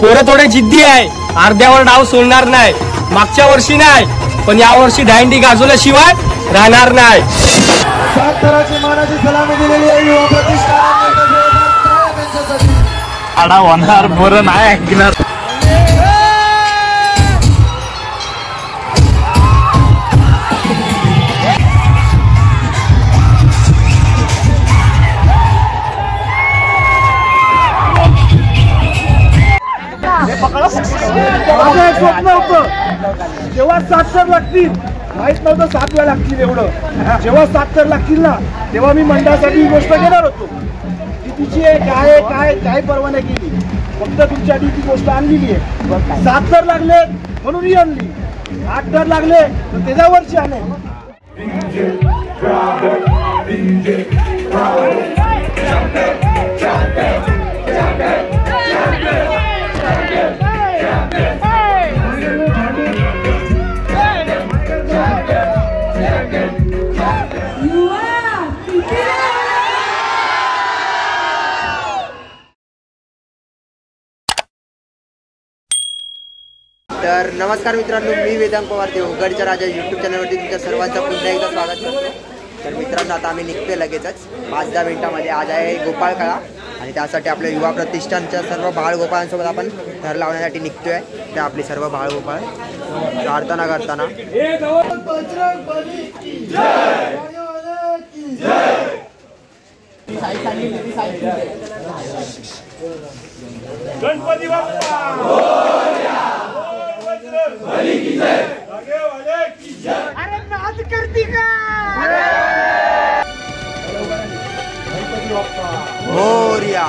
पोरं थोडे जिद्दी आहे, अर्ध्यावर डाव सोडणार नाही. मागच्या वर्षी नाही पण या वर्षी दांडी गाजवल्याशिवाय राहणार नाही. साताराची मानाची सलामी दिलेली आहे युवा प्रतिष्ठान. आडा होणार बरं नाही ऐकणार. माझं एक स्वप्न होतं, जेव्हा 7 तर लागतील, माहित नव्हतं 7 वेळा लागतील एवढं. जेव्हा 7 तर लागतील ना तेव्हा मी मंडळासाठी ही गोष्ट घेणार होतो. ती तिची आहे काय परवा नाही केली, फक्त तुमच्या आधी ती गोष्ट आणलेली आहे. 7 तर लागले म्हणून ही आणली, 8 तर लागले तर त्याच्यावरची आणे. तर नमस्कार मित्रांनो, मी वेदांत पवार देवगडच्या राजा यूट्यूब चॅनलवरती तुमच्या सर्वांचं पुन्हा एकदा स्वागत करतो. तर मित्रांनो, आता आम्ही निघतोय लगेचच 5-10 मिनिटांमध्ये. आज आहे गोपाळकाळा आणि त्यासाठी आपल्या युवा प्रतिष्ठानच्या सर्व बाळगोपाळांसोबत आपण थर लावण्यासाठी निघतोय. ते आपले सर्व बाळगोपाळ प्रार्थना करताना गणपती बाप्पा अरे नाच करती का? मोरया.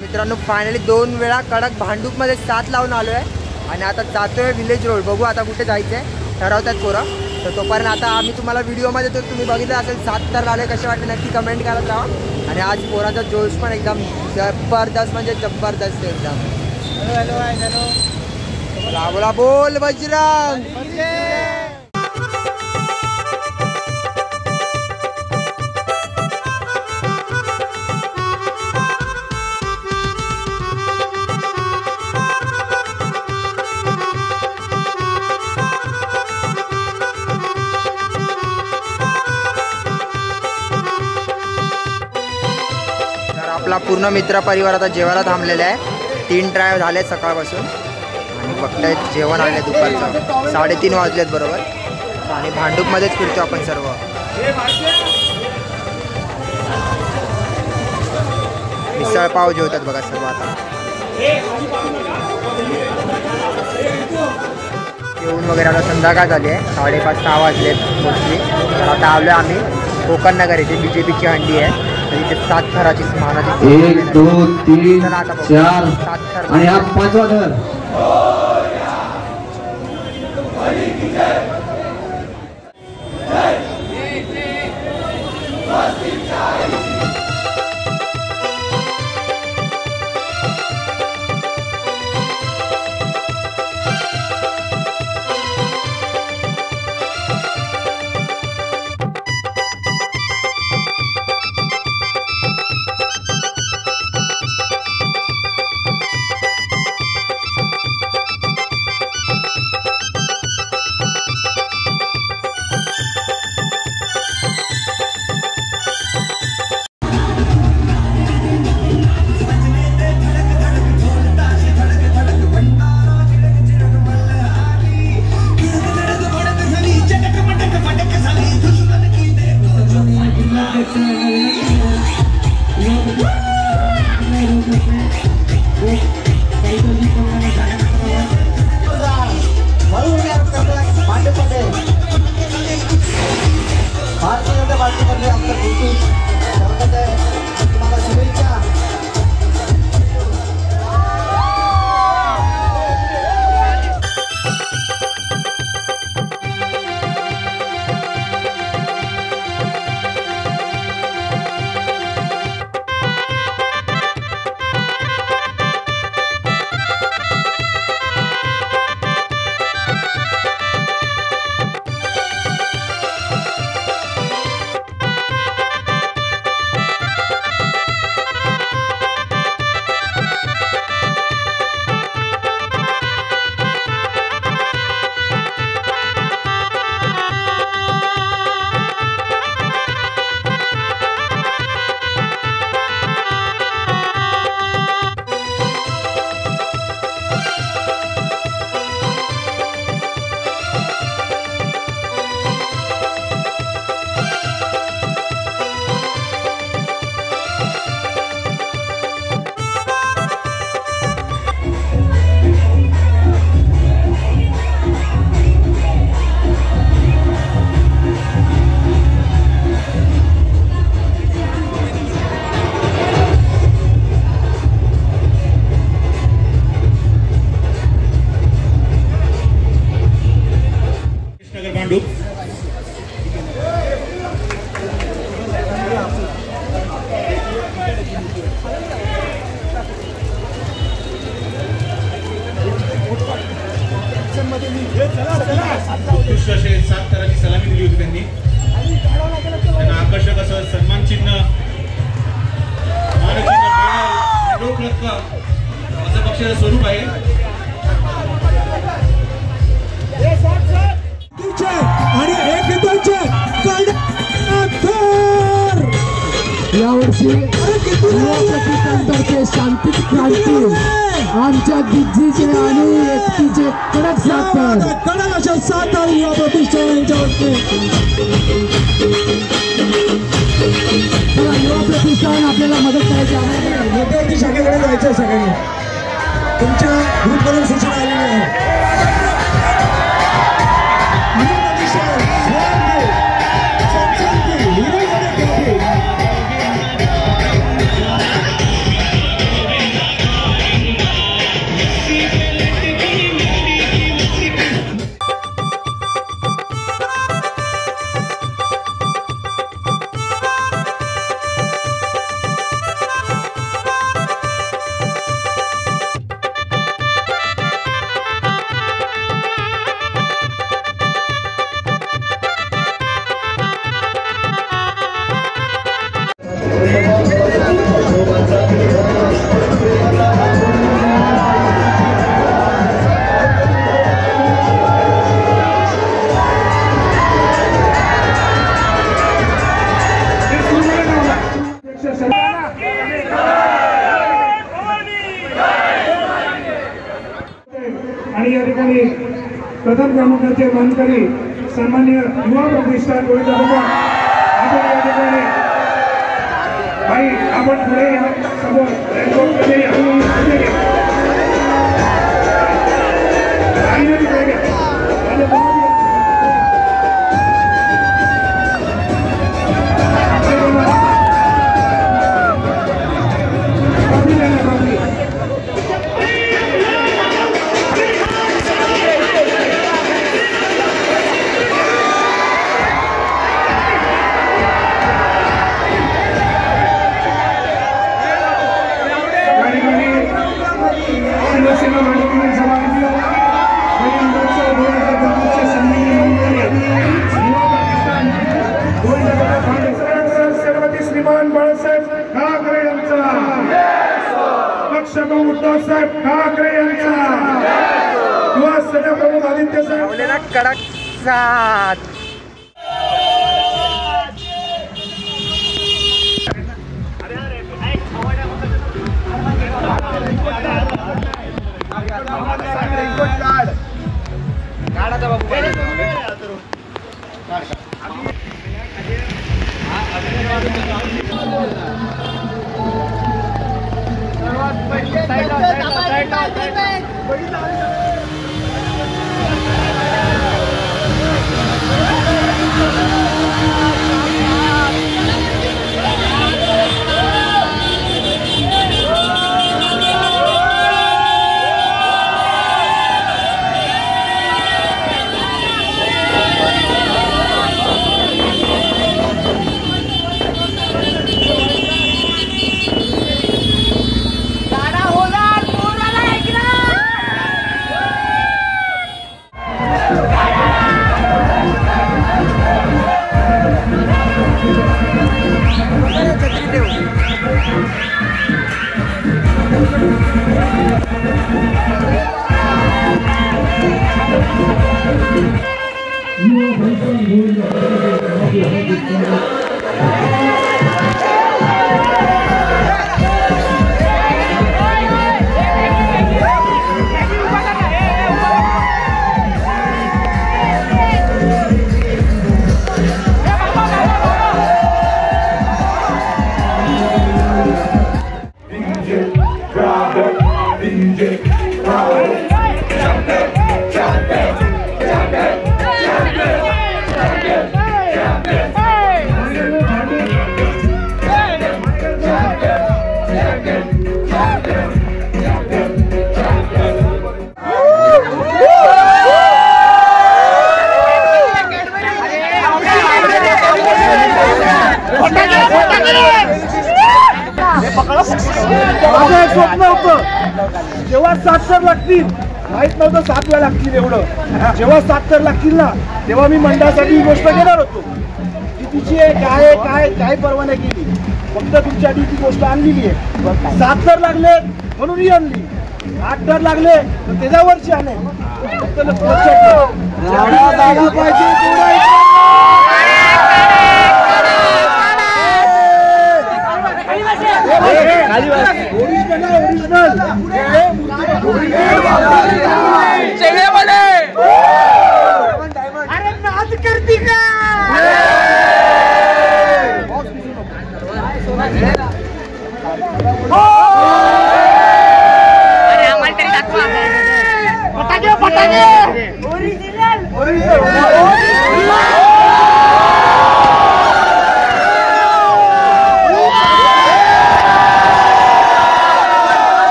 मित्रांनो, फायनली 2 वेळा कडक भांडूपमध्ये 7 लावून आलो आहे आणि आता जातोय विलेज रोड. बघू आता कुठे जायचं आहे, ठरवतात पोरं. तर तोपर्यंत आता आम्ही तुम्हाला व्हिडिओमध्ये तर तुम्ही बघितलं असेल 7 तर लावले कसे वाटले नक्की कमेंट करत राहा. आणि आज पोराचा जोश पण एकदम जबरदस्त म्हणजे जबरदस्त एकदम. हॅलो हॅलो बोला बोल बजरंग. आपला पूर्ण मित्र परिवार आता जेवायला थांबलेला आहे. 3 ट्राय झाले सकाळपासून आणि बघतायत जेवण आले दुपारचं 3:30 वाजलेत बरोबर. आणि भांडूपमध्येच फिरतो आपण सर्व. मिसळ पाव जेवतात बघा सर्व आता. जेवण वगैरे आता संध्याकाळ झाली आहे. 5:30-6 वाजलेत मोस्टली. तर आता आलो आम्ही कोकण नगर इथे BJPची हंडी आहे. तर इथे 7 थराची मानाची 1 2 3 4 आणि हा 5वा थर. उत्कृष्ट असे 7 थराची सलामी दिली होती त्यांनी. त्यांना आकर्षक असं सन्मान चिन्ह, मानचिन्ह, रोख रक्कम असं पक्षाचं स्वरूप आहे. आणि 1-2 यावर्षी युवाप्रतिष्ठानतर्फे शांती क्रांती आमच्या दिग्गजीचे आणि एकतीचे कडक 7 थर. कडक अशा 7 थर युवा प्रतिष्ठान यांच्यावरती. युवा प्रतिष्ठान आपल्याला मदत करायची आहे. मध्यवर्ती शाखेकडे जायचं आहे सगळ्यांनी. तुमच्या ग्रुपकडून सूचना आलेली आहे. प्रथम क्रमांकाचे मानकरी सन्मान्य युवा प्रतिष्ठान गोविंद भगवान आपण या ठिकाणी भाई आपण पुढे या समोर रेनकोटमध्ये श्रीमान बाळासाहेब ठाकरे यांचा पक्षप्रमुख उद्धवसाहेब ठाकरे यांचा युवा सेना प्रमुख आदित्य साहेब कडक साथ माझं एक स्वप्न होतं जेव्हा 7 तर लागतील माहित नव्हतं 7 वेळा लागतील एवढं जेव्हा 7 तर लागतील ना तेव्हा मी मंडळासाठी ही गोष्ट घेणार होतो कितीची आहे काय काय काय परवा नाही केली फक्त तुमच्यासाठी ती गोष्ट आणलेली आहे 7 तर लागले म्हणून ही आणली 8 तर लागले तर त्याच्यावरची आणे फक्त लक्षात ठेवा पाहिजे अरे नाच करती का अरे आम्हाला तरी दाखवा फटाके फटाके ओरिजिनल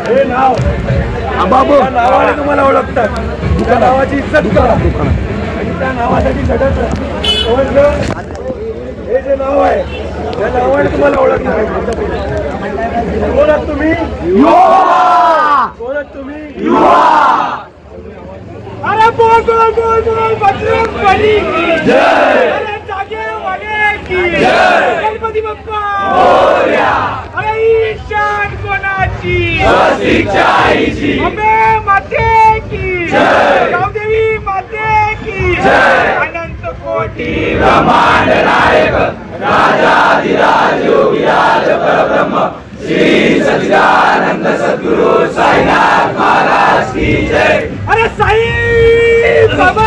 हे नाव बाबू नावाने तुम्हाला ओळखतात त्या नावाची इज्जत करा आणि त्या नावासाठी झटत हे जे नाव आहे त्या नावाने तुम्हाला ओळखणार कोण आहात तुम्ही कोण आहात तुम्ही अरे बोल बोल बोल बोल बजरंग बली की जय, अरे जागे वाले की जय, गणपती बाप्पा मोरया, अरे ईशान कोणाची स्वस्तिकच्या आईची, अंबे माते की जय, गावदेवी माते की जय, अनंत कोटी ब्रह्मांड नायक राजाधिराज योगीराज परब्रह्म श्री सच्चिदानंद सद्गुरु साईनाथ महाराज की जय, अरे साई बाबा